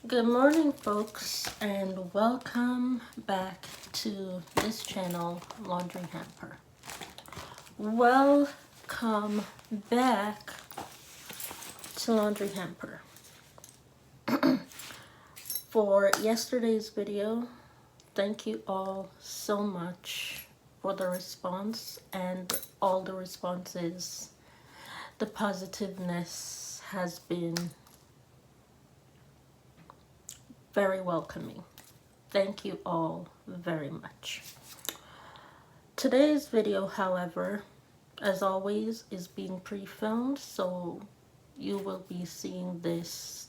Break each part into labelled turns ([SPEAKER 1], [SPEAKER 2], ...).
[SPEAKER 1] Good morning, folks, and welcome back to this channel, Laundry Hamper. Welcome back to Laundry Hamper. For yesterday's video, thank you all so much for the response and all the responses. The positiveness has been very welcoming. Thank you all very much. Today's video, however, as always, is being pre-filmed, so you will be seeing this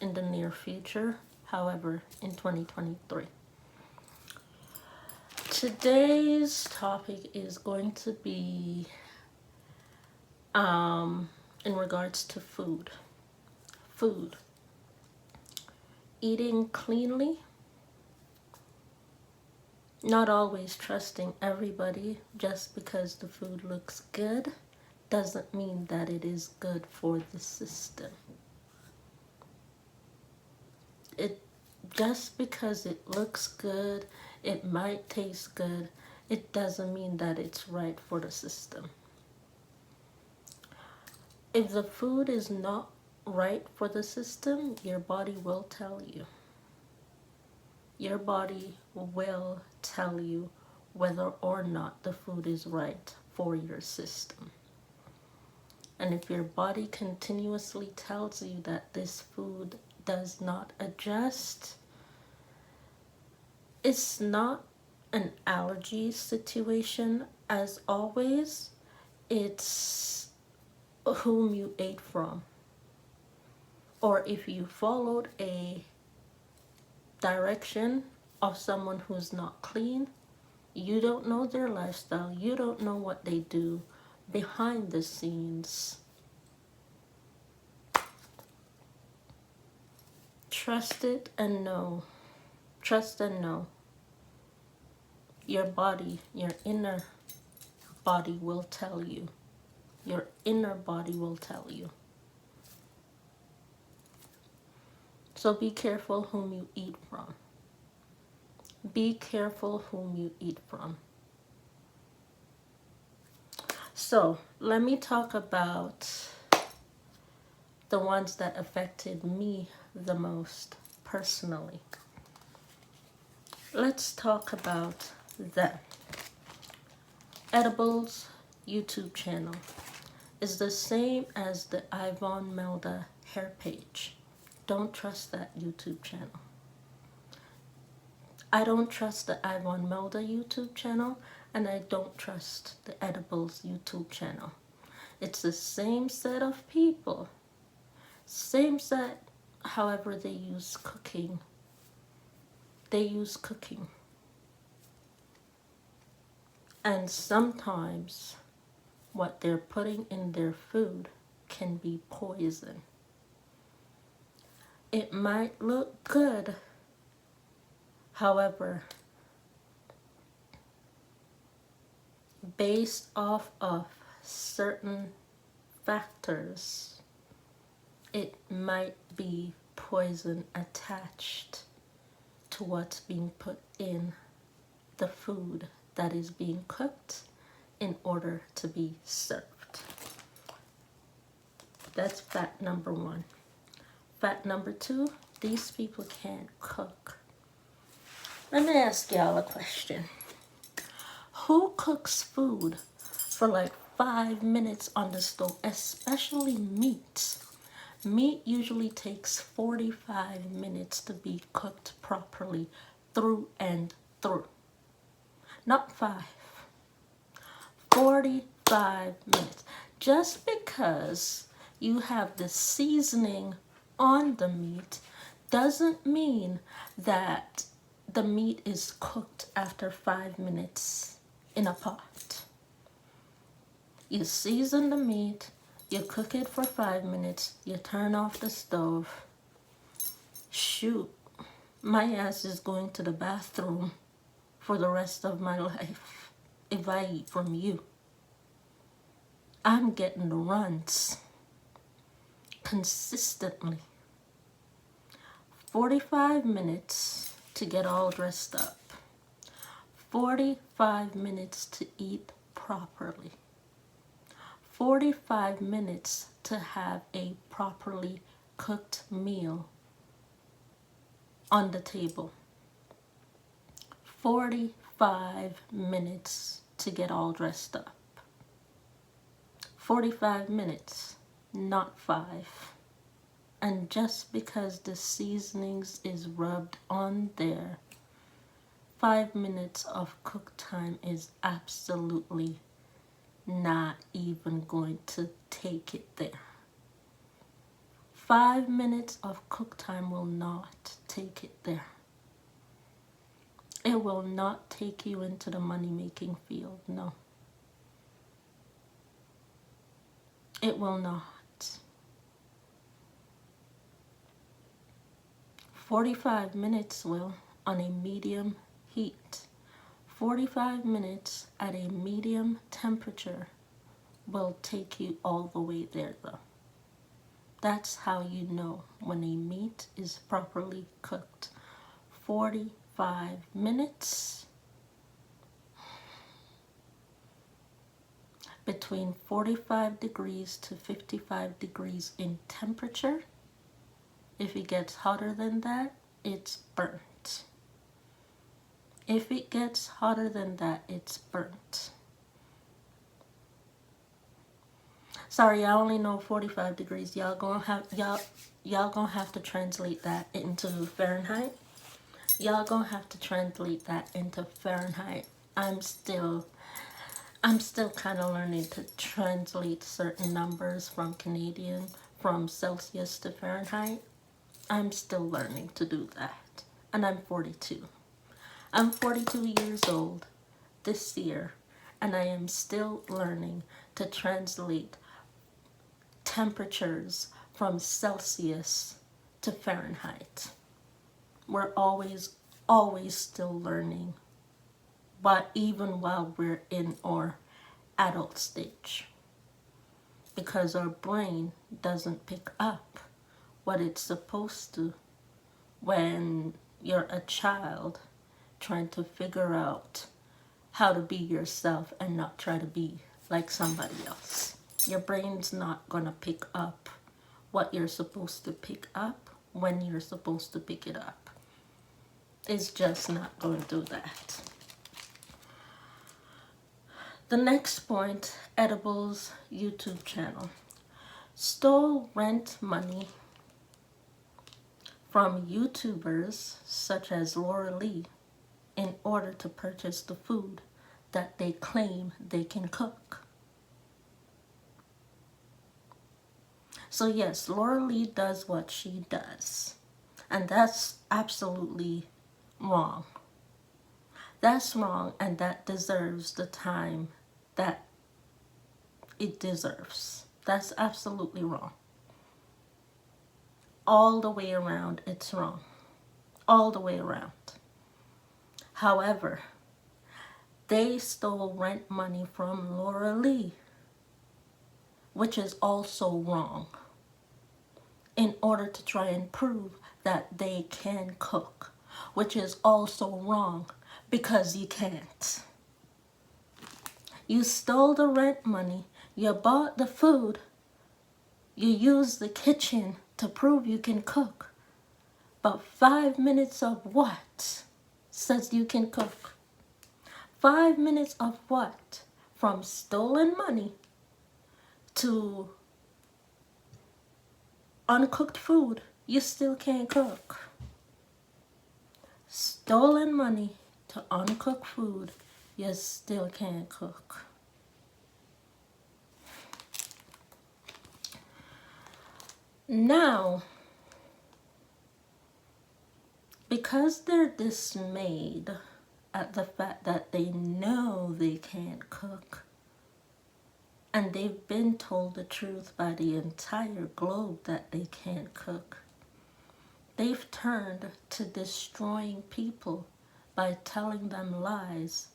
[SPEAKER 1] in the near future, however, in 2023. Today's topic is going to be in regards to food. Food. Eating cleanly. Not always trusting everybody just because the food looks good doesn't mean that it is good for the system. Just because it looks good, it might taste good, it doesn't mean that it's right for the system. If the food is not right for the system, your body will tell you. Your body will tell you whether or not the food is right for your system. And if your body continuously tells you that this food does not adjust, it's not an allergy situation as always, it's whom you ate from. Or if you followed a direction of someone who's not clean, you don't know their lifestyle, you don't know what they do behind the scenes. Trust it and know. Trust and know. Your body, your inner body will tell you. Your inner body will tell you. So be careful whom you eat from. Be careful whom you eat from. So let me talk about the ones that affected me the most personally. Let's talk about them. Eddibles YouTube channel is the same as the Yvonne Melda hair page. Don't trust that YouTube channel. I don't trust the Yvonne Melda YouTube channel, and I don't trust the Eddibles YouTube channel. It's the same set of people. Same set, however they use cooking. They use cooking. And sometimes what they're putting in their food can be poison. It might look good, however, based off of certain factors, it might be poison attached to what's being put in the food that is being cooked in order to be served. That's fact number one. Fact number two, these people can't cook. Let me ask y'all a question. Who cooks food for like 5 minutes on the stove, especially meat? Meat usually takes 45 minutes to be cooked properly through and through. Not 5. 45 minutes. Just because you have the seasoning on the meat doesn't mean that the meat is cooked after 5 minutes in a pot. You season the meat, you cook it for 5 minutes, you turn off the stove. Shoot, my ass is going to the bathroom for the rest of my life if I eat from you. I'm getting the runs consistently. 45 minutes to get all dressed up. 45 minutes to eat properly. 45 minutes to have a properly cooked meal on the table. 45 minutes to get all dressed up. 45 minutes, not 5. And just because the seasonings is rubbed on there, 5 minutes of cook time is absolutely not even going to take it there. 5 minutes of cook time will not take it there. It will not take you into the money-making field, no. It will not. 45 minutes will, on a medium heat. 45 minutes at a medium temperature will take you all the way there though. That's how you know when a meat is properly cooked. 45 minutes. Between 45 degrees to 55 degrees in temperature. If it gets hotter than that, it's burnt. If it gets hotter than that, it's burnt. Sorry, I only know 45 degrees. Y'all gonna have to translate that into Fahrenheit. Y'all gonna have to translate that into Fahrenheit. I'm still kind of learning to translate certain numbers from Celsius to Fahrenheit. I'm still learning to do that. And I'm 42. I'm 42 years old this year, and I am still learning to translate temperatures from Celsius to Fahrenheit. We're always still learning, but even while we're in our adult stage, because our brain doesn't pick up what it's supposed to when you're a child trying to figure out how to be yourself and not try to be like somebody else. Your brain's not gonna pick up what you're supposed to pick up when you're supposed to pick it up. It's just not going to do that. The next point, Eddibles YouTube channel. Stole rent money from YouTubers such as Laura Lee in order to purchase the food that they claim they can cook. So yes, Laura Lee does what she does, and that's absolutely wrong. That's wrong, and that deserves the time that it deserves. That's absolutely wrong. All the way around, it's wrong. All the way around. However, they stole rent money from Laura Lee, which is also wrong, in order to try and prove that they can cook, which is also wrong because you can't. You stole the rent money, you bought the food, you used the kitchen to prove you can cook, but 5 minutes of what says you can cook? 5 minutes of what? From stolen money to uncooked food, you still can't cook. Stolen money to uncooked food, you still can't cook. Now, because they're dismayed at the fact that they know they can't cook, and they've been told the truth by the entire globe that they can't cook, they've turned to destroying people by telling them lies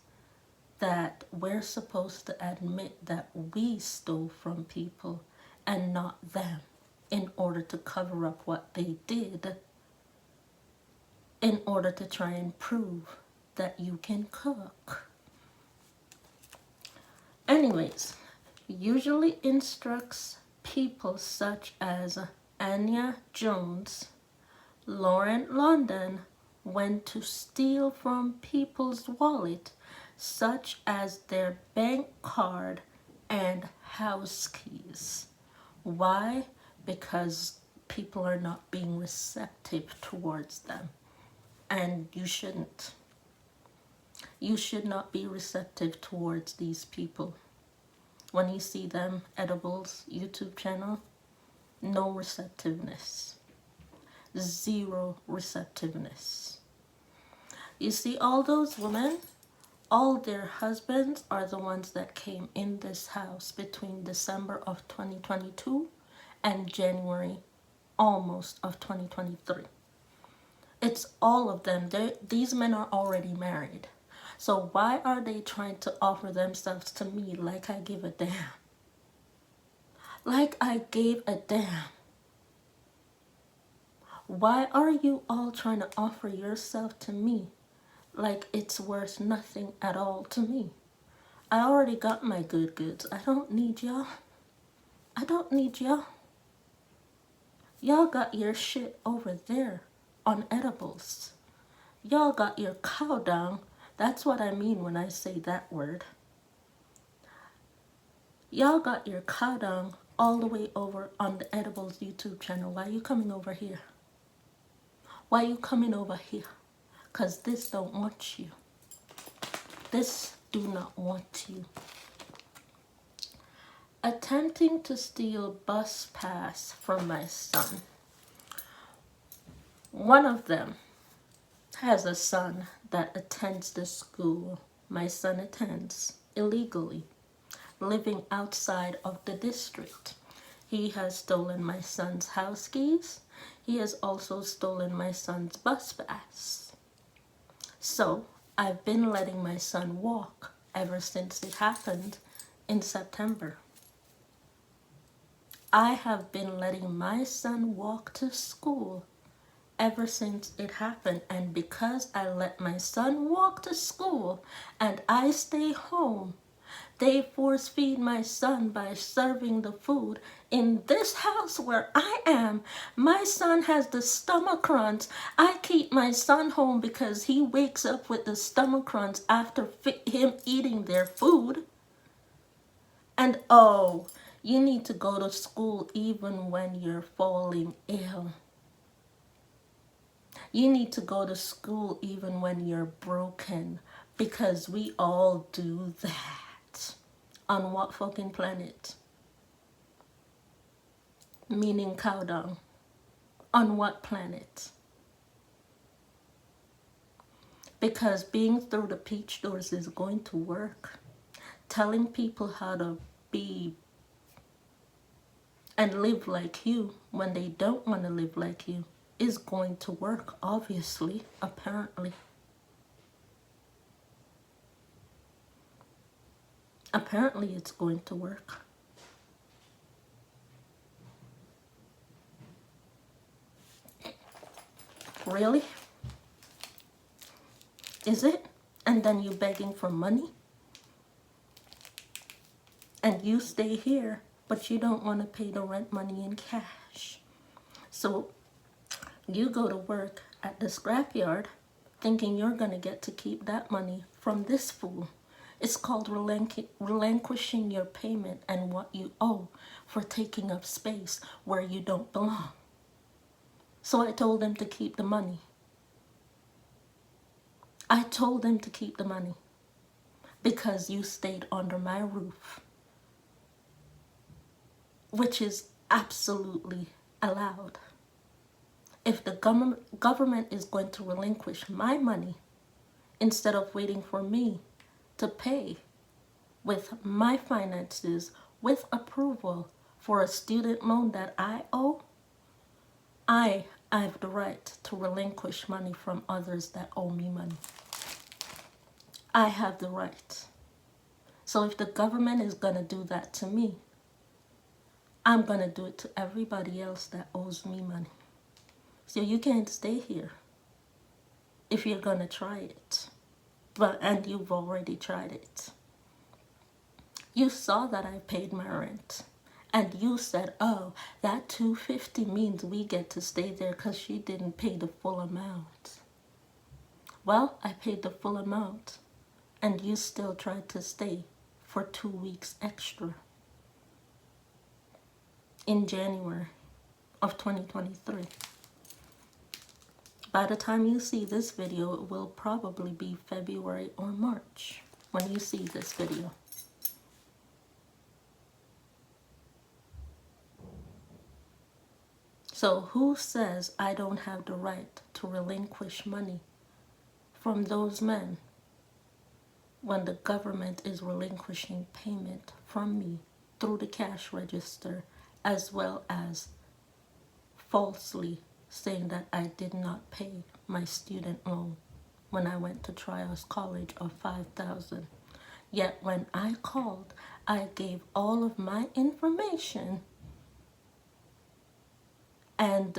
[SPEAKER 1] that we're supposed to admit that we stole from people and not them, in order to cover up what they did in order to try and prove that you can cook. Anyways, usually instructs people such as Anya Jones, Lauren London, when to steal from people's wallet, such as their bank card and house keys. Why? Because people are not being receptive towards them. And you shouldn't. You should not be receptive towards these people. When you see them, Eddibles YouTube channel, no receptiveness. Zero receptiveness. You see, all those women, all their husbands are the ones that came in this house between December of 2022 and January almost of 2023. It's all of them. These men are already married. So why are they trying to offer themselves to me like I give a damn? Like I gave a damn. Why are you all trying to offer yourself to me like it's worth nothing at all to me? I already got my good goods. I don't need y'all. I don't need y'all. Y'all got your shit over there on Eddibles. Y'all got your cow down. That's what I mean when I say that word. Y'all got your cow down all the way over on the Eddibles YouTube channel. Why are you coming over here? Why are you coming over here? Because this don't want you. This do not want you. Attempting to steal bus pass from my son. One of them has a son that attends the school my son attends illegally, living outside of the district. He has stolen my son's house keys. He has also stolen my son's bus pass. So I've been letting my son walk ever since it happened in September. I have been letting my son walk to school ever since it happened. And because I let my son walk to school and I stay home, they force feed my son by serving the food. In this house where I am, my son has the stomach runs. I keep my son home because he wakes up with the stomach runs after him eating their food. And oh, you need to go to school even when you're falling ill. You need to go to school even when you're broken, because we all do that. On what fucking planet? Meaning cow dung. On what planet? Because being through the peach doors is going to work. Telling people how to be and live like you when they don't want to live like you is going to work, obviously, apparently. Apparently it's going to work. Really? Is it? And then you begging for money? And you stay here, but you don't want to pay the rent money in cash. So you go to work at the scrapyard thinking you're going to get to keep that money from this fool. It's called relinquishing your payment and what you owe for taking up space where you don't belong. So I told him to keep the money. I told him to keep the money because you stayed under my roof, which is absolutely allowed. If the government is going to relinquish my money instead of waiting for me to pay with my finances with approval for a student loan that I owe, I have the right to relinquish money from others that owe me money. I have the right. So if the government is going to do that to me, I'm going to do it to everybody else that owes me money. So you can't stay here. if you're gonna try it. And you've already tried it. You saw that I paid my rent. And you said, oh, that $250 means we get to stay there because she didn't pay the full amount. Well, I paid the full amount. And you still tried to stay for 2 weeks extra. In January of 2023. By the time you see this video, it will probably be February or March when you see this video. So who says I don't have the right to relinquish money from those men when the government is relinquishing payment from me through the cash register, as well as falsely saying that I did not pay my student loan when I went to Trials College of $5,000. Yet when I called, I gave all of my information and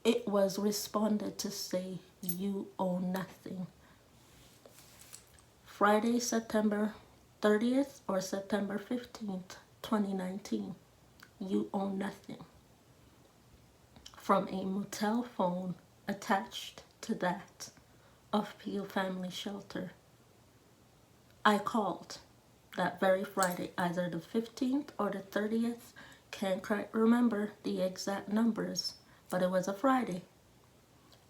[SPEAKER 1] it was responded to say you owe nothing. Friday, September 30th or September 15th, 2019, you owe nothing. From a motel phone attached to that of Peel Family Shelter. I called that very Friday, either the 15th or the 30th. Can't quite remember the exact numbers, but it was a Friday.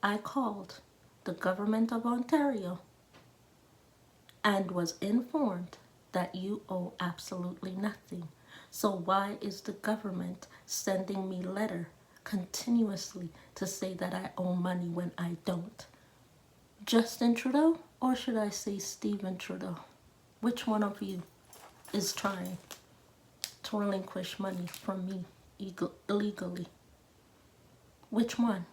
[SPEAKER 1] I called the government of Ontario and was informed that you owe absolutely nothing. So why is the government sending me letter continuously to say that I owe money when I don't? Justin Trudeau, or should I say Stephen Trudeau? Which one of you is trying to relinquish money from me illegally? Which one?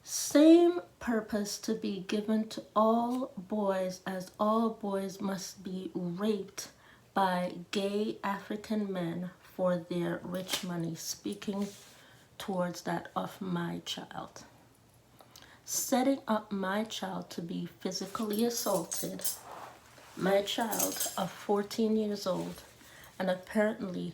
[SPEAKER 1] Same purpose to be given to all boys, as all boys must be raped by gay African men for their rich money, speaking towards that of my child. Setting up my child to be physically assaulted, my child of 14 years old, and apparently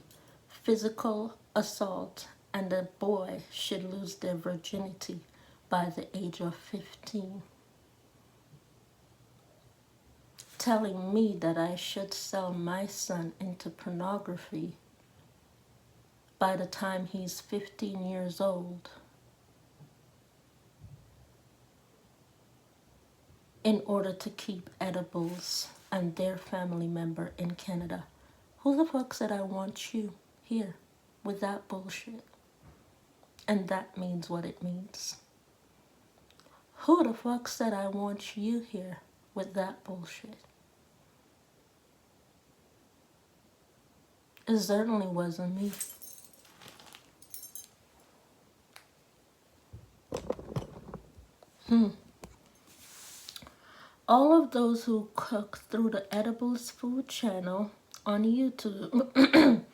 [SPEAKER 1] physical assault, and a boy should lose their virginity by the age of 15. Telling me that I should sell my son into pornography by the time he's 15 years old in order to keep Eddibles and their family member in Canada. Who the fuck said I want you here with that bullshit? And that means what it means. Who the fuck said I want you here with that bullshit? It certainly wasn't me. All of those who cook through the Eddibles food channel on YouTube,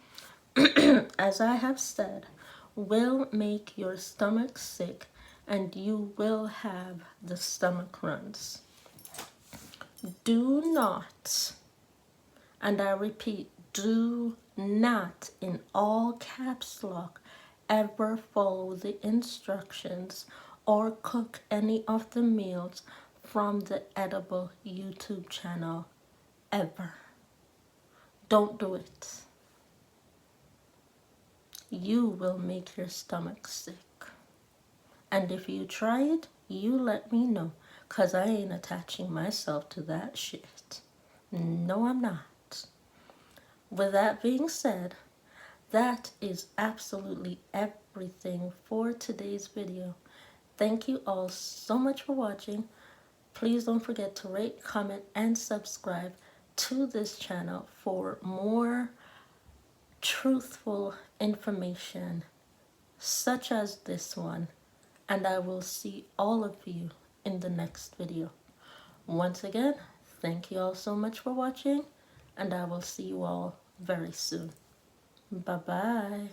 [SPEAKER 1] as I have said, will make your stomach sick and you will have the stomach runs. Do not, and I repeat, do not, in all caps lock, ever follow the instructions or cook any of the meals from the Edible YouTube channel, ever. Don't do it. You will make your stomach sick. And if you try it, you let me know, because I ain't attaching myself to that shit. No, I'm not. With that being said, that is absolutely everything for today's video. Thank you all so much for watching. Please don't forget to rate, comment, and subscribe to this channel for more truthful information such as this one. And I will see all of you in the next video. Once again, thank you all so much for watching, and I will see you all very soon. Bye-bye.